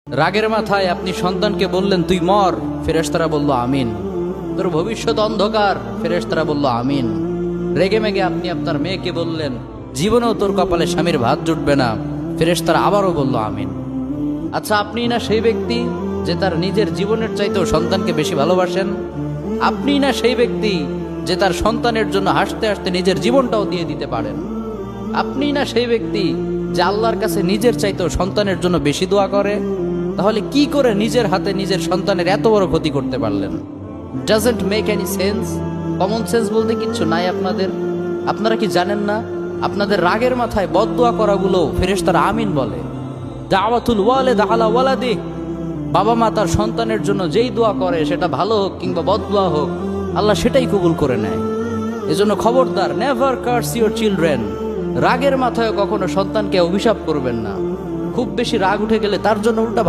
রাগের মাথায় আপনি সন্তানকে বললেন তুই মর, ফেরেশতারা বলল আমিন। তোর ভবিষ্যৎ অন্ধকার, ফেরেশতারা বলল আমিন। রেগে মেগে আপনি আপনার মেয়েকে বললেন জীবনেও তোর কপালে স্বামীর ভাত জুটবে না, ফেরেশতারা আবারও বলল আমিন। আচ্ছা, আপনি না সেই ব্যক্তি যে তার নিজের জীবনের চাইতেও সন্তানকে বেশি ভালোবাসেন? আপনি না সেই ব্যক্তি যে তার সন্তানের জন্য হাসতে হাসতে নিজের জীবনটাও দিয়ে দিতে পারেন? আপনি না সেই ব্যক্তি যে আল্লাহর কাছে নিজের চাইতেও সন্তানের জন্য বেশি দোয়া করে? তাহলে কি করে নিজের হাতে নিজের সন্তানের এত বড় ক্ষতি করতে পারলেন? Doesn't make any sense. Common sense বলতে কিচ্ছু নাই আপনাদের? আপনারা কি জানেন না আপনাদের রাগের মাথায় বদদোয়া করাগুলো ফেরেশতারা আমিন বলে? দাওয়াতুল ওয়ালিদ আলা ওয়ালাদি, বাবা মা তার সন্তানের জন্য যেই দোয়া করে সেটা ভালো হোক কিংবা বদদোয়া হোক, আল্লাহ সেটাই কবুল করে নেয়। এজন্য খবরদার, নেভার কার্স ইউর চিলড্রেন। রাগের মাথায় কখনো সন্তানকে অভিশাপ করবেন না। খুব বেশি রাগ উঠে গেলে তার জন্য উল্টা